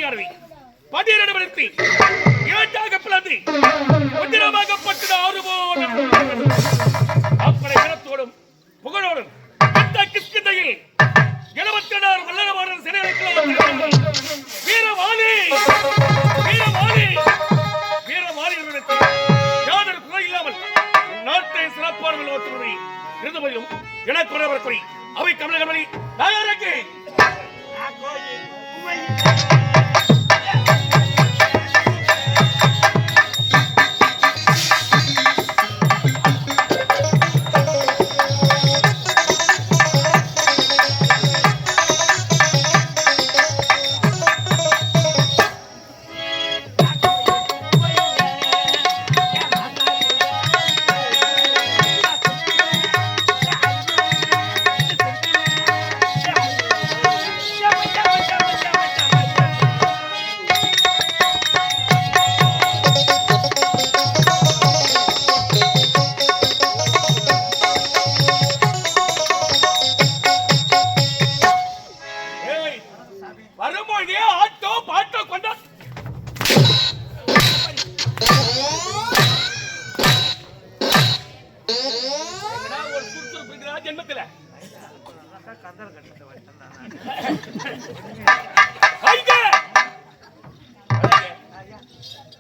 பணியாரவி பதினெடுபடுத்தி இரண்டாக பிளந்து உத்திரமாகப்பட்டது ஆறுபோடும் அப்படி வீரத்தோடும் புகழோடும் இந்த கிஷ்கிந்தையில் 76 வல்லரமான சிறைகளுக்கு வீரவாணி வீரவாணி வீரவாணி யாதொரு குறை இல்லாமல் நாட்டை சிறப்பார்கள் ஒற்றுமை இருந்தபோதிலும் எனக்கு வரக்கூடிய அவை கமலகமணி தயாராக்கி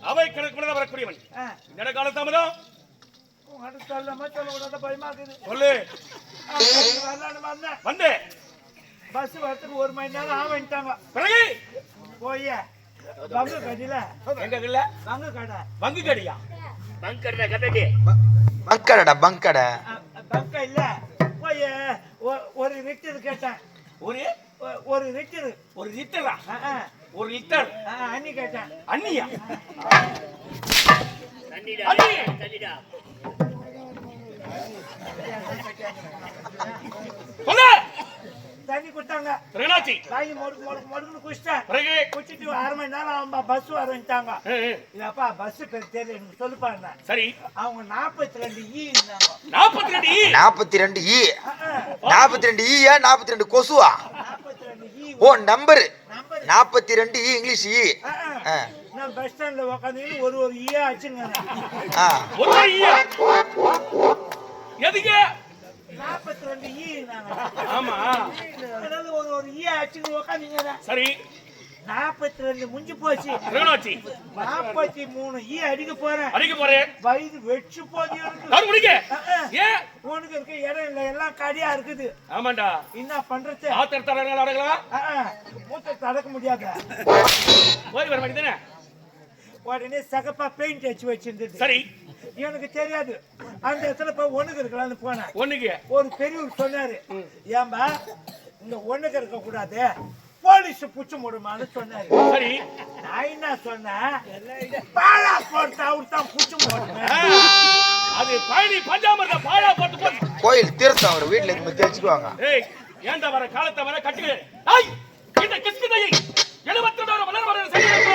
அவை கணக்கு வரக்கூடியவன் இந்த கால தாமதம் சொல்லு வந்து பஸ் வரத்துக்கு 1 மணி நேரம் ஆகிட்டாங்க. பிறகு போய் பங்கு கடையில எங்க இல்ல பங்கு கடை பங்கு கடையா பங்கடா கடைடி பங்கடா பங்கடா பங்க இல்ல போய் ஒரு லிட்டர் கேட்டேன். ஒரு லிட்டர் ஒரு லிட்டரா ஒரு லிட்டர் அண்ணி கேட்டேன். அண்ணியா தண்ணிடா சொல்லு தண்ணி கொடுத்தாங்க. ரெனாச்சி வாங்கி மொடுக்குன்னு குடிச்சிட்டேன். பிறகு குடிச்சிட்டு 1/2 மணி நேரம் அவங்க பஸ் வரட்டாங்க. இல்லப்பா பஸ் பேர் தெரியல எனக்கு சொல்லுப்பாங்க. சரி அவங்க 42 ஈ இருந்தாங்க. 42 ஈ 42 ஈ 42 ஈயா 42 கொசுவா 42 ஈ ஓ நம்பர் 42 ஈ இங்கிலீஷ் ஈ நான் பஸ் ஸ்டாண்ட்ல உட்காந்து ஒரு ஈயா அடிச்சுங்க. ஒரு ஈயா எதுக்கு 42 ஈ இருந்தாங்க. ஆமா அதாவது ஒரு ஈயா அடிச்சுங்க உட்காந்தீங்க. சரி 42 முடிஞ்சு போச்சு. ரெனாச்சி 43 ஈ அடிக்க போறேன். வயிறு வெச்சு போது ஏன் உனக்கு இருக்க இடம் இல்ல எல்லாம் கடியா இருக்குது. ஆமாண்டா என்ன பண்றது ஆத்தர் தரங்களா அடங்கலாம் மூத்த தடக்க முடியாது. போய் வர மாட்டேனே உடனே சகப்பா பெயிண்ட் அடிச்சு வச்சிருந்தது. சரி எனக்கு தெரியாது. அந்த இடத்துல போய் ஒண்ணுக்கு இருக்கலாம்னு போனேன். ஒண்ணுக்கு ஒரு பெரியவர் சொன்னாரு ஏம்பா இங்க ஒண்ணுக்கு இருக்க கூடாது போலீஸ் புடிச்சு முடுமான்னு சொன்னாரு. சரி நான் என்ன சொன்னேன் பாலா போட்டு அவர் தான் புடிச்சு போடுவேன். அது பழனி பஞ்சாமர்ல பாலா போட்டு போச்சு கோயில் தீர்த்தம் அவர் வீட்டுல இருந்து தேய்ச்சுக்குவாங்க. ஏய் ஏன்டா வர காலத்தை வர கட்டுங்க. ஐய் இந்த கிஸ்கிதையை 71 வல்லரமான செய்திகள்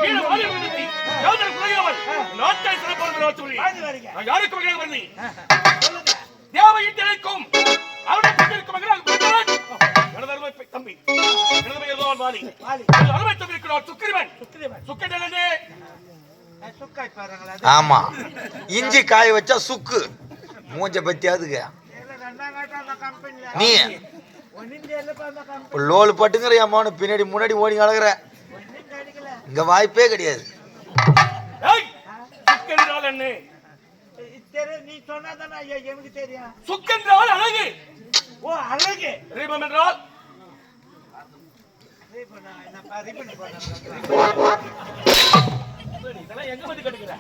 வீர வாலி விடுதி யாதர் குறையவர் நாட்டை சிறப்பாக சொல்லி நான் யாருக்கு வகையாக வந்தேன் சொல்லுங்க. தேவையின் திரைக்கும் அவருடைய பங்கிற்கு மகனாக பிறந்தவன் எனது அருமை தம்பி எனது பெயர் வாலி எனது அருமை தம்பி இருக்கிறார் சுக்கிரவன் சுக்கிரவனே சுக்காய் பாருங்களா. ஆமா இஞ்சி காய வச்சா சுக்கு மூஞ்ச பத்தி அதுக்கு நீ லோல் பட்டுங்கிற அம்மானு பின்னாடி முன்னாடி ஓடி நடக்கிற இங்க வாய்ப்பே கிடையாது. நீ சொன்னாதானே எனக்கு தெரியும். சுக்கென்றால் அழகு. ஓ அழகு. ரீபம் என்றால் இதெல்லாம் எங்க வந்து கட்டுக்கிற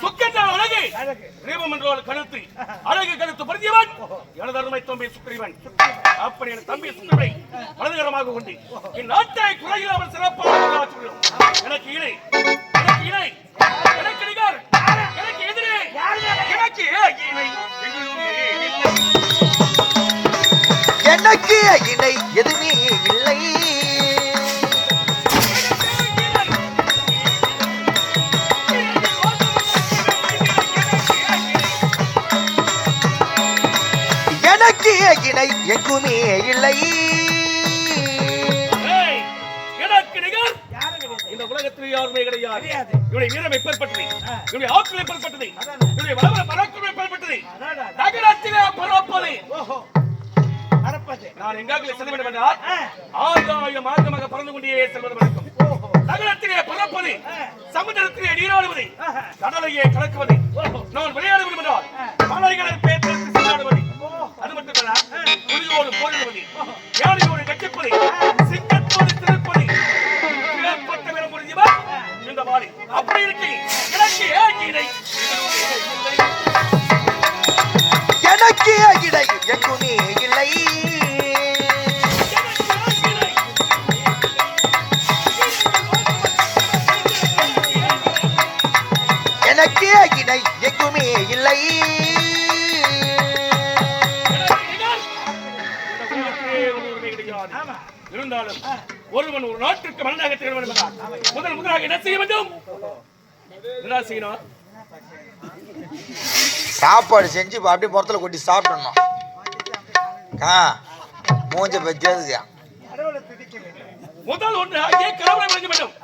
சுக்கென்றால் அழகு. ரீபம் என்றால் கழுத்து. அழகு கழுத்து பருத்தியவன் எனது அருமை தம்பி சுக்கிரவன். அப்படி என் தம்பி சுக்கிரவனை வலதுகரமாக கொண்டு என் நாட்டை குறையில்லாமல் சிறப்பாக எனக்கு இணை எனக்கு நிகர் எனக்கு எதிரே எனக்கு இணை எனக்கு இணை எதுவுமே இல்லை. எனக்கு இணை எங்குமே இல்லை. ஏய், எனக்கு நிகர் யாரும் கிடையாது. இந்த உலகத்தில் யாருமே கிடையாது. கிடையாது. இவருடைய வீரம் எப்பேற்பட்டது, இவருடைய ஆற்றல் எப்பேற்பட்டது, அதானே. இவருடைய வளவள பராக்கிரமம் எப்பேற்பட்டது. அதாடா. நகரத்திலே பரப்பது. ஓஹோ பரப்பது. நான் எங்காக செல்ல வேண்டும் என்றால் ஆ. ஆகாய மார்க்கமாக பறந்து கொண்டே செல்வது வழக்கம். ஓஹோ நகரத்திலே பரப்பது, ஆ. சமுதிரத்திலே நீராடுவது, ஆஹா. கடலையே கலக்குவது. நான் விளையாட வேண்டும் என்றால் மலைகளை பேர்த்து செல்லாடுவது. அது மட்டுமல்ல, புலியோடு போரிடுவது, யானையோடு கட்டிப்பது, சிங்கத்தோடு திருப்பது, ஏற்பட்ட வீரம் புரிஞ்சவன் இந்த வாளி. அப்படி இருக்கு எனக்கு ஏகினை எனக்கு இணை எங்குமே இல்லை. எனக்கு இணை எங்குமே இல்லை. ஆமா. இருந்தாலும் ஒருவன் ஒரு நாட்டிற்கு மன்னனாக திகழ வேண்டும் என்றால் முதலாக என்ன செய்ய வேண்டும்? என்ன செய்யணும்? சாப்பாடு செஞ்சு அப்படியே முறத்துல கொட்டி சாப்பிடணும். மூஞ்ச பத்தியாதுயா. கடவுளை துதிக்க வேண்டும். முதல் ஒன்று அங்கே கடவுளை வணங்க வேண்டும்.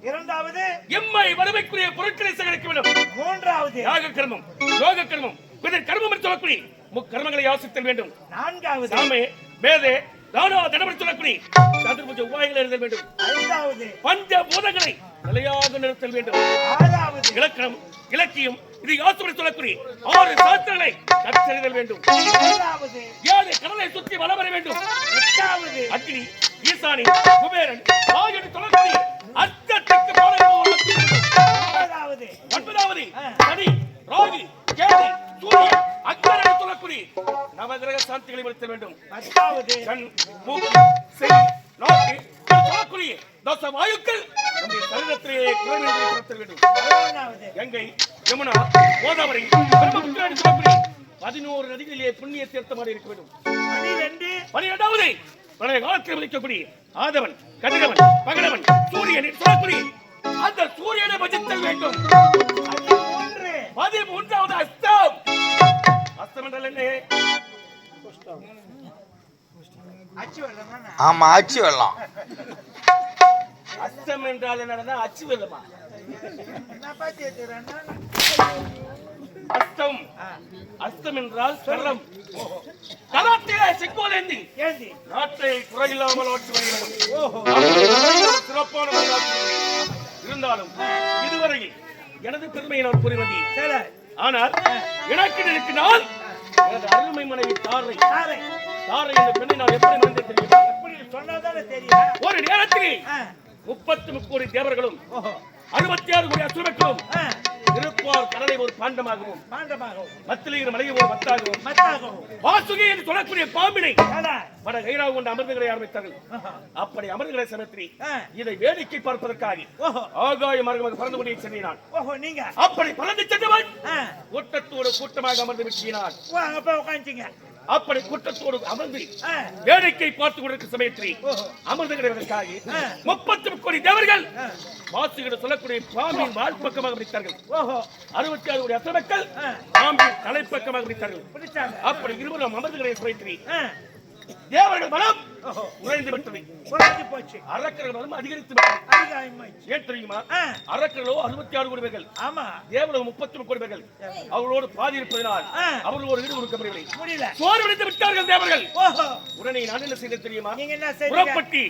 இரண்டாவது எம்மை வறுமைக்குரிய பொருட்களை சேகரிக்க வேண்டும். மூன்றாவது யாக கர்மம், யோக கர்மம், பின்னர் கர்மம் என்று சொல்லக்கூடிய முக்கர்மங்களை ஆசித்தல் வேண்டும். நான்காவது சாமே, வேதே, தானா, தடபடி சொல்லக்கூடிய சதுர்புஜ உபாயங்களை எழுதல் வேண்டும். ஐந்தாவது பஞ்ச பூதங்களை நிலையாக நிறுத்தல் வேண்டும். ஆறாவது இலக்கணம், இலக்கியம், இது ஆசுபடி சொல்லக்கூடிய 6 சாஸ்திரங்களை கற்றறிதல் வேண்டும். ஏழாவது 7 கடலை சுற்றி வலம் வர வேண்டும். எட்டாவது அக்னி, ஈசானி, குபேரன் ஆகியோரை சொல்லக்கூடிய அர்த்தத்துக்கு ஒன்பதாவது ஒன்பதாவது சனி, ராகு, கேது, சூரியன், அக்னி சொல்லக்கூடிய நவகிரக சாந்திகளை வருத்த வேண்டும். பத்தாவது கண், மூக்கு, செவி, நாக்கு சொல்லக்கூடிய தச வாயுக்கள் நம்முடைய சரீரத்திலே குறைவின்றி பொருத்தல் வேண்டும். பதினொன்றாவது கங்கை, யமுனா, கோதாவரி, பிரம்மபுத்திரன் சொல்லக்கூடிய 11 நதிகளிலே புண்ணிய தீர்த்தமாக இருக்க வேண்டும். 12 12வது பழைய காலத்தில் மதிக்கக்கூடிய ஆதவன், கதிரவன், பகடவன், சூரியன் சொல்லக்கூடிய அந்த சூரியனை பஜித்தல் வேண்டும். 13 13வது அஸ்தம். அஸ்தம் என்றால் என்ன? அச்சு வெள்ளம். ஆமா, ஆச்சு வெள்ளம். அஸ்தம் என்றால் என்னன்னா அச்சு வெள்ளமா? நான் பாத்து ஏத்துறேன்னா அஸ்தம், அஸ்தம் என்றால் கரம். கரத்திலே செங்கோல் ஏந்தி ஏந்தி நாட்டை குறையில்லாமல் ஆட்சி வருகிறது. ஓஹோ சிறப்பான வரலாற்று இருந்தாலும் இதுவரையில் எனது பெருமையை நான் கூறி வந்தேன். சரி ஆனால் எனக்கு நான் எனது அருமை மனைவி தாரை சாரை தாரை என்ற பெண்ணை நான் எப்படி மறந்தேன் தெரியும்? எப்படி சொன்னதானே தெரியும். ஒரு நேரத்தில் 33 கோடி தேவர்களும் ஓஹோ 66 கோடி அசுரர்களும் ஆ இருப்பார். கடலை ஒரு பாண்டமாகவும் பாண்டமாகவும் மத்திலிருக்கிற மலையை ஒரு மத்தாகவும் மத்தாகவும் வாசுகி என்று சொல்லக்கூடிய பாம்பினை சடா பட கைராக கொண்டு அமர்ந்துகளை ஆரம்பித்தார்கள். அப்படி அமர்ந்துகளை சமத்திரி இதை வேடிக்கை பார்ப்பதற்காக ஓஹோ ஆகாய மார்க்கமாக பறந்து கொண்டே சென்றான். ஓஹோ நீங்க அப்படி பறந்து சென்றவன் ஆ கூட்டத்தோடு கூட்டமாக அமர்ந்து விட்டான். அங்க போய் உட்காந்துங்க. அப்படி கூட்டத்தோடு அமர்ந்து ஆ வேடிக்கை பார்த்து கொண்டிருக்கும் சமயத்தில் ஓஹோ அமர்ந்து கிடவதற்காக 33 கோடி தேவர்கள் வாசுகிட சொல்லக்கூடிய பாம்பின் வால் பக்கமாக பிடித்தார்கள். ஓஹோ 66 கோடி அசுரர்கள் பாம்பின் தலைப்பக்கமாக பிடித்தார்கள். பிடிச்சாங்க. அப்படி இருவரும் அமர்ந்து கிடக்கிற சமயத்தில் ஆ தேவர்கள் மனம் ஓஹோ உறைந்து விட்டது. குறைஞ்சு போச்சு. அரக்கர்கள் மனம் அதிகரித்து விட்டது. அதிகமாயிடுச்சு. ஏன் தெரியுமா? ஆ அரக்கர்களோ 66 கோடி பேர்கள், ஆமா தேவர்களோ 33 கோடி பேர்கள். அவர்களோடு பாதி இருப்பதனால் அவர்கள் ஒரு ஈடு கொடுக்கவில்லை. முடியல. சோறு விடுத்து விட்டார்கள் தேவர்கள். ஓஹோ உடனே நான் என்ன செய்தேன் தெரியுமா? நீங்க என்ன செய்றீங்க? புறப்பட்டு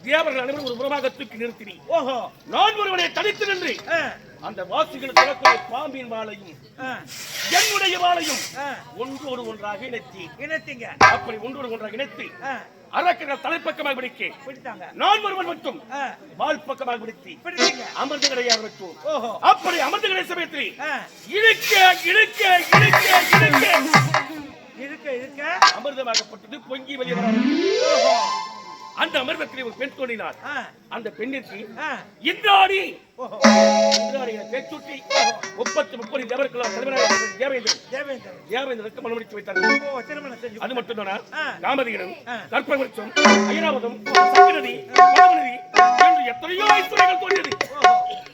தேவர்கள் அனைவரும் ஒரு புறமாக தூக்கி நிறுத்தினி. ஓஹோ நான் ஒருவனை தனித்து நின்று ஆ அந்த வாசிகள் சொல்லக்கூடிய பாம்பின் வாளையும் ஆ என்னுடைய வாளையும் ஆ ஒன்றோடு ஒன்றாக இணைத்தி இணைத்தீங்க. அப்படி ஒன்றோடு ஒன்றாக இணைத்து ஆ அரக்கர்கள் தலைப்பக்கமாக பிடிக்க பிடித்தாங்க. நான் ஒருவன் மட்டும் ஆ வால் பக்கமாக பிடித்து பிடித்தீங்க. அமர்ந்து கிடை ஆரம்பித்தோம். ஓஹோ அப்படி அமர்ந்து கிடை சமயத்தில் ஆ இழுக்க இழுக்க இழுக்க இழுக்க இருக்க இருக்க அமிர்தமாகப்பட்டது பொங்கி வெளியே வர ஓஹோ அந்த அமிர்தத்திலே ஒரு பெண் தோன்றினார். ஆ அந்த பெண்ணிற்கு ஆ இந்திராணி ஓஹோ இந்திராணியை பேச்சுட்டி 33 தேவர்களால் தலைவராக தேவேந்திரன் தேவேந்திரன் தேவேந்திரனுக்கு மனமுடித்து வைத்தார்கள். ஓ திருமணம் செஞ்சு அது மட்டும்தானா? ஆ. காமதீனம், ஆ. கற்பவருஷம், ஐராவதம், சங்கநதி, பரமநதி என்று எத்தனையோ ஐஸ்வர்யங்கள் தோன்றியது.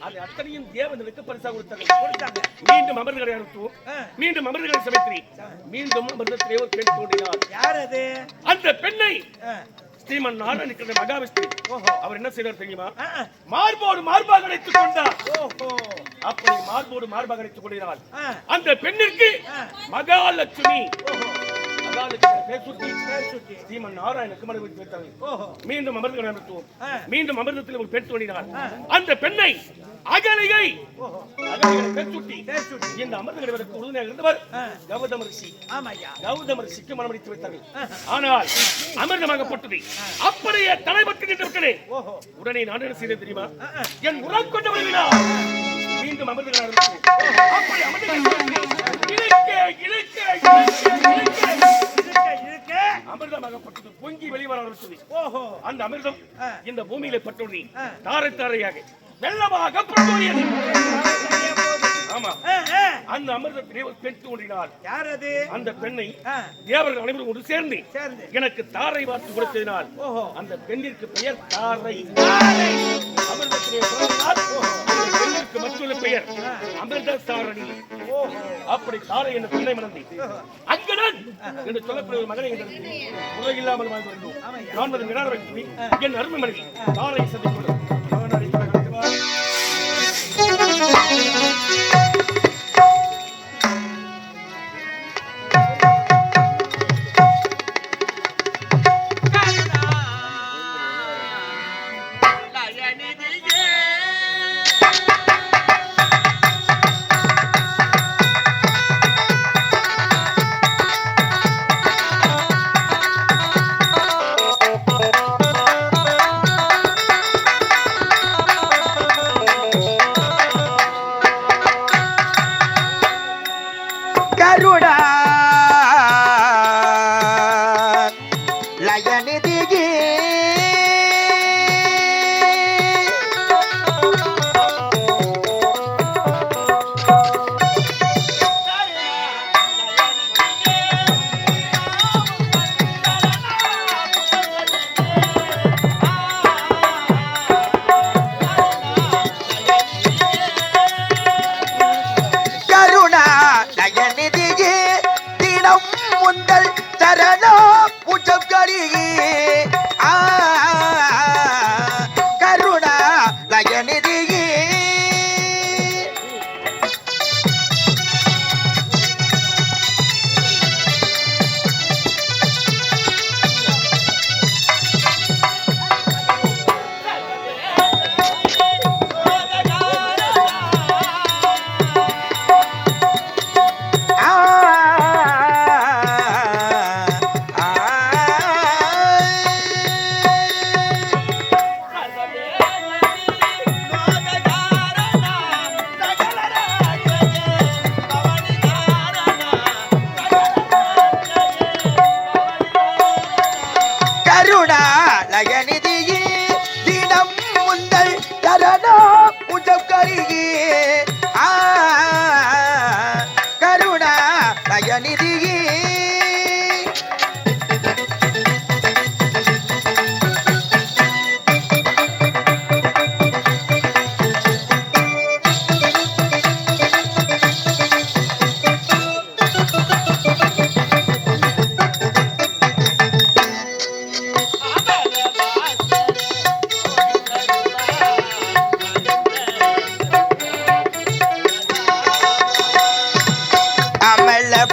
அது அத்தனையும் தேவனுக்கு பரிசாக கொடுத்தாங்க. மீண்டும் அமர்களை அனுப்புவோம். மீண்டும் அமர்களை சமைத்து மீண்டும் அமிர்தத்திலே ஒரு பெண் தோன்றினார். யார் அது? அந்த பெண்ணை ஸ்ரீமன் நாராயண மகாவிஷ்ணு அவர் என்ன செய்தார் தெரியுமா? மார்போடு மார்பாக அணைத்துக் கொண்டார். அப்படி மார்போடு மார்பாக அணைத்துக் கொண்டால் அந்த பெண்ணிற்கு மகாலட்சுமி ஸ்ரீமன் நாராயணுக்கு மனைவி வைத்தார்கள். மீண்டும் அமிர்தங்களை அனுப்புவோம். மீண்டும் அமிர்தத்தில் ஒரு பெண் தோன்றினார். அந்த பெண்ணை அகலிகை பெற்றுட்டி இந்த அமிர்தங்களுக்கு உறுதுணையாக இருந்தவர் கௌதம ரிஷி. கௌதம ரிஷிக்கு மனமடித்து வைத்தார்கள். ஆனால் அமிர்தமாகப்பட்டது அப்படியே தலைபட்டு நின்று விட்டனே. உடனே நான் என்ன செய்தேன் தெரியுமா? என் உரம் கொண்டு வருகிறார். மீண்டும் அமிர்தங்கள் அப்படி அமிர்தமாகப்பட்டது பொங்கி வெளிவர ஆரம்பித்தது. அந்த அமிர்தம் இந்த பூமியில பட்டோடி தாரை தாரையாக வெள்ளமாக பட்டோடியது. ஆமா, அந்த அமிர்தத்திலே ஒரு பெண் தோன்றினார். யார் அது? அந்த பெண்ணை தேவர்கள் அனைவரும் ஒன்று சேர்ந்து எனக்கு தாரை வார்த்து கொடுத்ததினால் அந்த பெண்ணிற்கு பெயர் தாரை. அமிர்தத்திலே பெண்ணிற்கு மற்றொரு பெயர் அமிர்த தாரணி. அப்படி தாரை என்ற பெண்ணை மணந்தி அங்கடன் என்று சொல்லக்கூடிய மகனை உலகில்லாமல் வாழ்ந்து வந்தோம். நான் வந்து வினாட வைத்து என் அருமை மனைவி தாரை சந்திக்கொள்ளும்.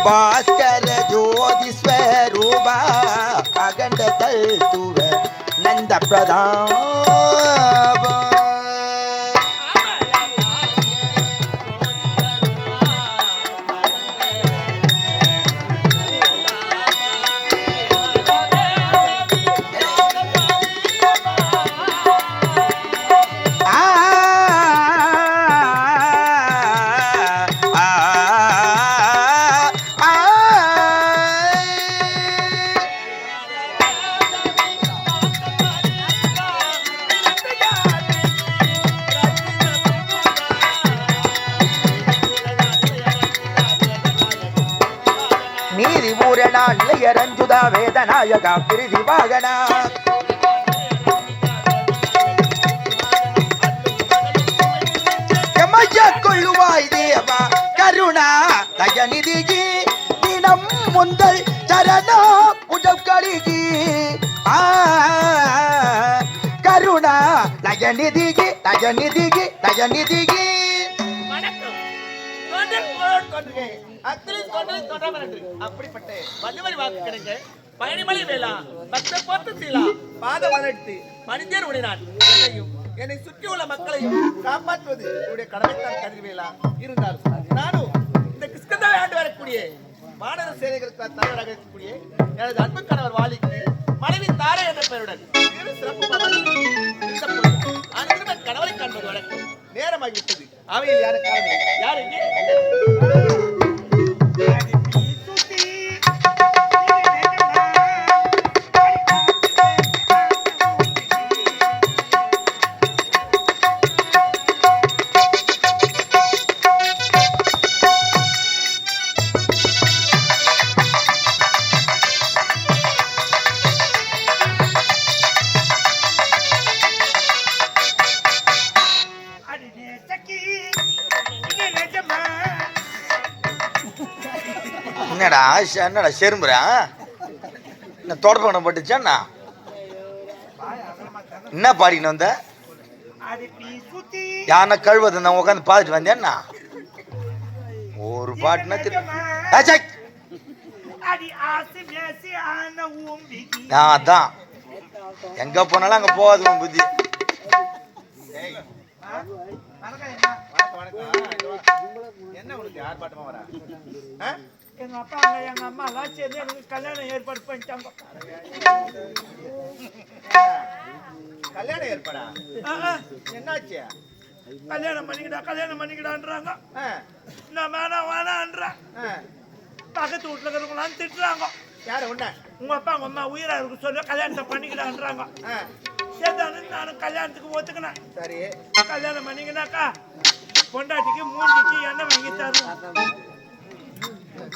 भास्कर ज्योति स्वरूपा अखंड तत्व नंद प्रताप ರಂಜುದಾ ವೇದನಾಯಕ ಗಿರಿವಾಗನ பூஜை கொள்ளுவாய் தேவா கருணா தயநிதிகி தினம் முந்தல் சரணா புஜக்கடிகி கருணா தயநிதிகி தயநிதிகி தயநிதிகி. அப்படிப்பட்ட வள்ளுவரி வாக்கு கிடைக்க பயணிமலை வேளா பக்த போத்து சீலா பாதம் வளர்த்து மனிதர் உடைனான் என்னையும் என்னை சுற்றியுள்ள மக்களையும் காப்பாற்றுவது என்னுடைய கடமைத்தான் கருதுவேலா. இருந்தாலும் நானும் இந்த கிறிஸ்தவை ஆண்டு வரக்கூடிய மாணவ சேனைகளுக்கு தலைவராக இருக்கக்கூடிய எனது அன்பு கணவர் வாலிக்கு மனைவி தாரை என்ற பெயருடன் சிறப்பு அனைவரும் கணவரை காண்பது வழக்கம். நேரமாகிவிட்டது. அவையில் யாரு காரணம் யார் இங்கே என்னடா என்னடா செரும்புறா என்ன தொடப்பணம் பட்டுச்சாண்ணா என்ன பாடின்னு வந்த யானை கழுவது நான் உட்காந்து பார்த்துட்டு வந்தேன்னா ஒரு பாட்டுனா அதான் எங்க போனாலும் அங்க போகாது உன் புத்தி. என்ன உனக்கு யார் பாட்டமா வரா? எங்க அப்பா எங்க அம்மா எல்லாம் சேர்ந்து எனக்கு கல்யாணம் ஏற்பாடு பண்ணிட்டாங்க. கல்யாணம் ஏற்பாடா? என்னாச்சு? கல்யாணம் பண்ணிக்கிடான்றாங்க. நான் வேணான்றேன். பக்கத்து வீட்டுல இருக்கிறவங்களாம் திட்டுறாங்க. யாரு உன்ன? உங்க அப்பா உங்க அம்மா உயிரா இருக்கு சொல்லி கல்யாணத்தை பண்ணிக்கிடான்றாங்க. சேர்த்தானு நானும் கல்யாணத்துக்கு ஒத்துக்கினேன். சரி, கல்யாணம் பண்ணிக்கினாக்கா பொண்டாட்டிக்கு மூஞ்சிக்கு எண்ணெய் வாங்கி தரணும்,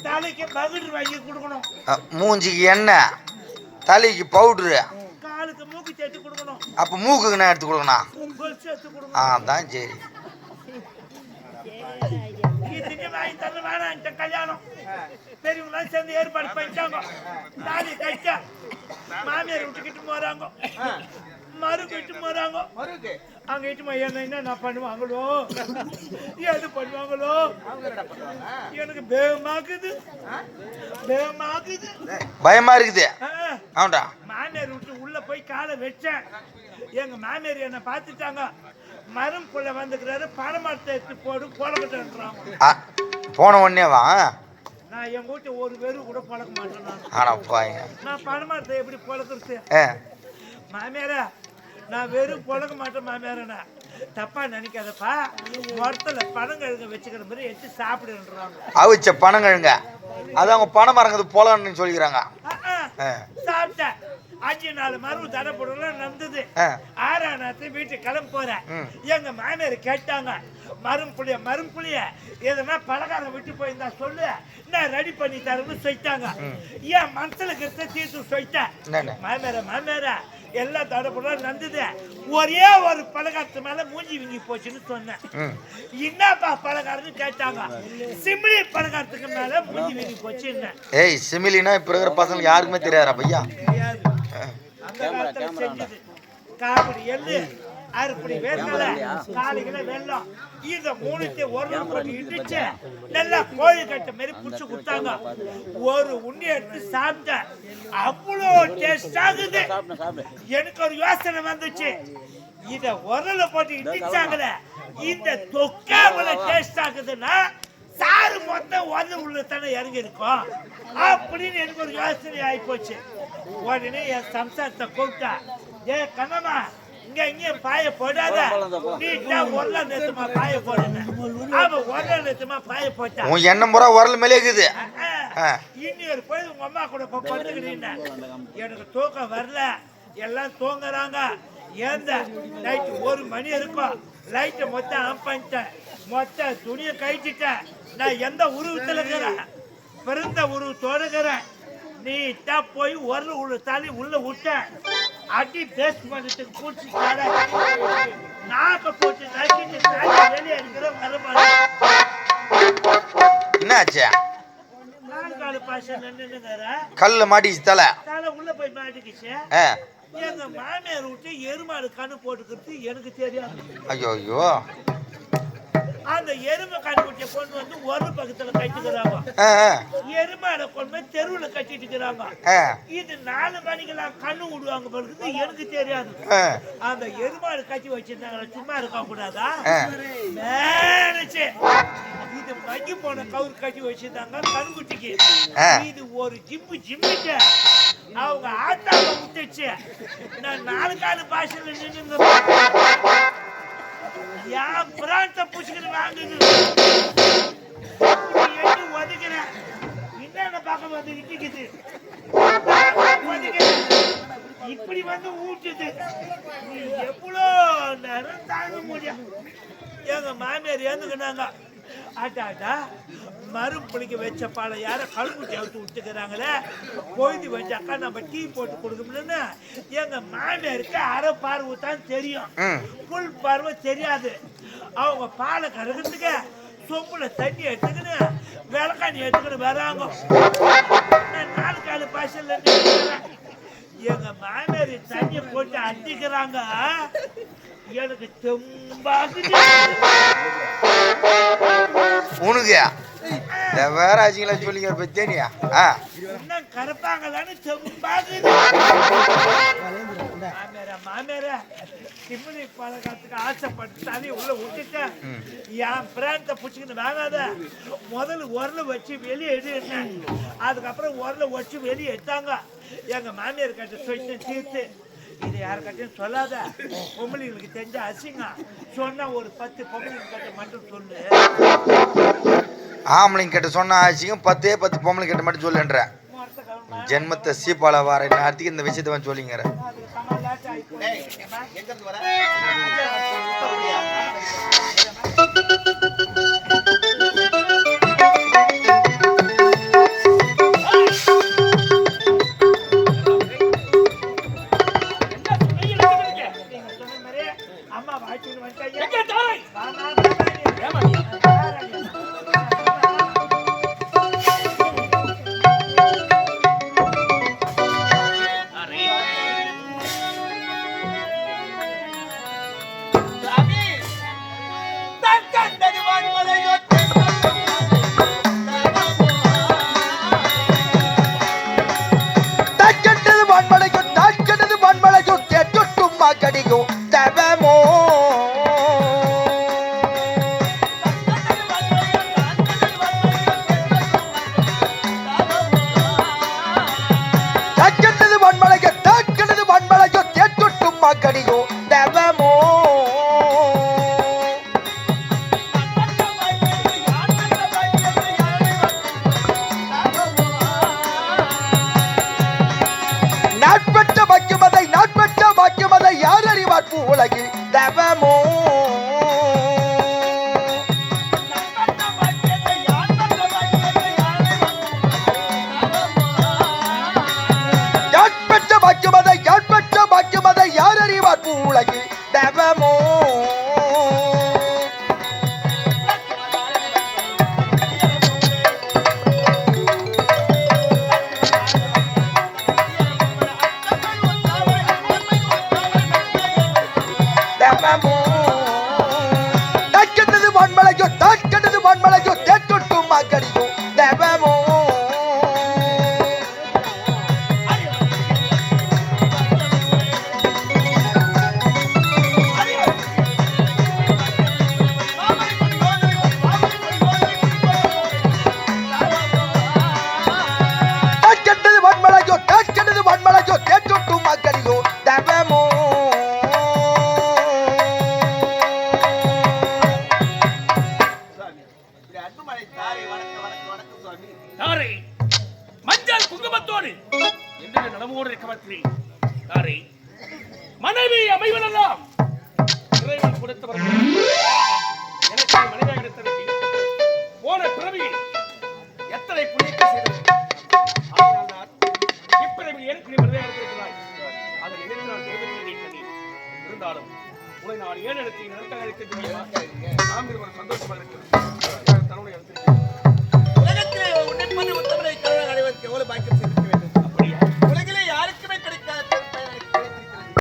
தலைக்கு பவுடர் வாங்கி கொடுக்கணும், மூஞ்சிக்கு எண்ணெய், தலைக்கு பவுடரு, காலுக்கு மூக்கு சேர்த்து கொடுக்கணும். அப்ப மூக்குக்கு நான் எடுத்து கொடுக்கணும். சேர்த்து கொடுக்கணும். அதான் சரி. இதுக்கு வாங்கி தர வேணாம். கல்யாணம் பெரியவங்களாம் சேர்ந்து ஏற்பாடு பண்ணிட்டாங்க. தாலி கட்ட மாமியார் விட்டுக்கிட்டு போறாங்க, மருக்கு விட்டு போறாங்க. அங்க இட்டு என்ன பண்ணுவாங்களோ, எது பண்ணுவாங்களோ எனக்கு பயமா இருக்குது. மாமியார் விட்டு உள்ள போய் காலை வச்சேன். எங்க மாமியார் என்ன பார்த்துட்டாங்க. மரம் புள்ள வந்துக்கிறாரு, பணமரத்தை எடுத்து போடு பொழக்கட்டுன்றாங்க. போன உடனேவா? நான் எங்க வீட்டு ஒரு பேரு கூட பழக்க மாட்டேன். நான் பணமரத்தை எப்படி பொழக்கிறது? மாமியார நான் வெறும் பொழக்க மாட்டேன். மாமியாரண்ணா தப்பா நினைக்காதப்பா, மரத்துல பனங்கிழங்க வச்சுக்கிற மாதிரி எடுத்து சாப்பிடுன்றாங்க. அவிச்ச பனங்கிழங்க அது அவங்க பணம் மறங்குது போலன்னு சொல்லிக்கிறாங்க. சாப்பிட்டேன். 5-4 மரம் தடப்படலாம் நடந்தது. 6ஆம் நாத்து வீட்டுக்கு கிளம்ப போறேன். எங்க மாமியார் கேட்டாங்க, மரம் புளிய எதனா பலகாரம் விட்டு போயிருந்தா சொல்லு, நான் ரெடி பண்ணி தரேன்னு சொல்லிட்டாங்க. என் மனசுல இருக்கிறத தீர்த்து சொல்லிட்டேன். மாமியார எல்லாம் தடப்படலாம் நடந்தது. ஒரே ஒரு பலகாரத்து மேல மூஞ்சி வீங்கி போச்சுன்னு சொன்னேன். என்னப்பா பலகாரம்னு கேட்டாங்க. சிமிலி பலகாரத்துக்கு மேல மூஞ்சி வீங்கி போச்சு. ஏய், சிமிலினா இப்ப இருக்கிற பசங்க யாருக்குமே தெரியாதா பையா? அந்த காலத்துல செஞ்சது காபடி எள்ளு, அரைப்படி வேர்க்கடலை, காலைகளை வெல்லம், இந்த மூணுத்தை ஒரு போட்டு இடிச்சு நல்லா கோழி கட்ட மாதிரி புடிச்சு கொடுத்தாங்க. ஒரு உண்டி எடுத்து சாப்பிட்டேன். அவ்வளோ டேஸ்ட் ஆகுது. எனக்கு ஒரு யோசனை வந்துச்சு, இத உரல போட்டு இடிச்சாங்கல, இந்த தொக்காமல டேஸ்ட் ஆகுதுன்னா சாறு மொத்தம் உள்ள தானே இறங்கி இருக்கும் அப்படின்னு எனக்கு ஒரு யோசனை ஆகி போச்சு. உடனே என் சம்சாரத்தை கூப்பிட்டா, ஏ கண்ணம்மா இங்க பாய போடாத, நீட்டா உரல நேரத்துமா பாய போடுங்க. அவன் உரல நேரத்துமா பாய போட்டா உன் எண்ணம் முறை உரல் மேலே இருக்குது. இன்னொரு போய் உங்க அம்மா கூட படுத்துக்கிட்டீங்க. எனக்கு தூக்கம் வரல, எல்லாம் தூங்குறாங்க. ஏந்த நைட்டு 1 மணி இருக்கும். லைட்டை மொத்தம் ஆஃப் பண்ணிட்டேன், மொத்த துணியை கழிச்சிட்டேன். நான் எந்த உருவத்தில் இருக்கிறேன்? பிறந்த உருவத்தோடு இருக்கிறேன். நீட்டா போய் உள்ள தள்ளி உள்ள விட்டேன். அடி பேஸ்ட் பண்ணதுக்கு பூச்சி கடை நாக்க போட்டு நக்கிட்டு வெளியே இருக்கிற வரமாட்டேன். என்னாச்சு? நாலு கால பாஷை நின்னுங்கிற கல்ல மாட்டிச்சு தலை. தலை உள்ள போய் மாட்டிக்கிச்சு. ஆ. எங்க மாமியார் விட்டு எருமாடு கண்ணு போட்டுக்கிறது எனக்கு தெரியாது. ஐயோ ஐயோ. அந்த எருமை கண்டுபிடிச்ச கொண்டு வந்து ஒரு பக்கத்துல கட்டிக்கிறாங்க. எருமாடை கொண்டு போய் தெருவுல கட்டிட்டு இருக்கிறாங்க. இது 4 மணிக்கெல்லாம் கண்ணு விடுவாங்க போறது எனக்கு தெரியாது. அந்த எருமாடு கட்டி வச்சிருந்தாங்க சும்மா இருக்க கூடாதா நினைச்சு இது மங்கி போன கவுரு கட்டி வச்சிருந்தாங்க கண்குட்டிக்கு. இது ஒரு ஜிம்மிட்டு அவங்க ஆட்டாவை விட்டுச்சு. நான் 4 கால பாஷையில நின்று யான் பிராந்த புச்சுக்கிட்டு வாங்குது ஒதுக்கிறேன். என்னென்ன பக்கம் வந்து இட்டிக்குது இப்படி வந்து ஊட்டுது. நீ எவ்வளோ நேரம் தாங்க முடியும்? எங்க மாமியார் ஏந்துக்கினாங்க. ஆட்டா மரும் புளிக்க வச்ச பாலை யார கழுகுட்டி அவுத்து விட்டுக்கிறாங்களே பொய்து வச்சாக்கா நம்ம டீ போட்டு கொடுக்கணும்னு எங்க மாமியாருக்கு அரை பார்வை தான் தெரியும், புல் பார்வை தெரியாது. அவங்க பாலை கறக்கிறதுக்கு சொம்புல தண்ணி எடுத்துக்கின்னு விளக்காணி எடுத்துக்கின்னு வராங்க. 4 கால பாசல்ல எங்க மாமியார் தண்ணியை போட்டு அடிக்கிறாங்க. எனக்கு தெம்பாக்குது. உனக்கு வேற ஆச்சுங்களா சொல்லிக்கிற பத்தியா இன்னும் கரப்பாங்களான்னு தெம்பாக்குது. மாமியார சிம்மதி பழக்கத்துக்கு ஆசைப்பட்டு தண்ணி உள்ள விட்டுட்டேன். என் பிராண்டத்தை பிடிச்சிக்கிட்டு வாங்காத. முதல்ல உரல வச்சு வெளியே எடு. அதுக்கப்புறம் உரல வச்சு வெளியே எடுத்தாங்க. எங்க மாமியார் கிட்ட சொல்லி தீர்த்து இது யாருக்கிட்டையும் சொல்லாத, பொம்பளைங்களுக்கு தெரிஞ்ச அசிங்க. சொன்னா ஒரு 10 பொம்பளைங்க கிட்ட மட்டும் சொல்லு. ஆம்பளைங்க கிட்ட சொன்ன ஆச்சுக்கும் 10 பொம்பளை கிட்ட மட்டும் சொல்லுன்ற ஜென்மத்தை சீப்பால வார நேரத்துக்கு இந்த விஷயத்த வந்து சொல்லிங்கிற. அம்மா வாய்ச்சின்னு வந்துட்டாங்க. உலகில் தவமோ யாழ்பற்ற பாக்கியமதை யார் அறிவார் உலகில் தவமோ தாட்கட்டது வான்மலையோ தேட்டொட்டும் மக்களியோ தவமோ தாட்கட்டது வான்மலையோ தேட்டொட்டும் மக்களியோ தவமோ மஞ்சள் குங்குமத்தோடு என்று நடமோடு கவர்கிறேன். மனைவி அமைவதெல்லாம் இறைவன் கொடுத்தவர்கள். எனக்கு மனைவியாக கிடைத்தவர்கள் போன பிறவியில் எத்தனை புண்ணியத்தை செய்தது. இப்பிறவியில் எனக்கு மனைவியாக இருக்கிறாய். அதை நினைத்தால் உன்னை நான் ஏன் எடுத்தேன் எதற்காக அழைத்தேன் தெரியுமா? நாம் இருவர் சந்தோஷமாக இருக்கிறோம்.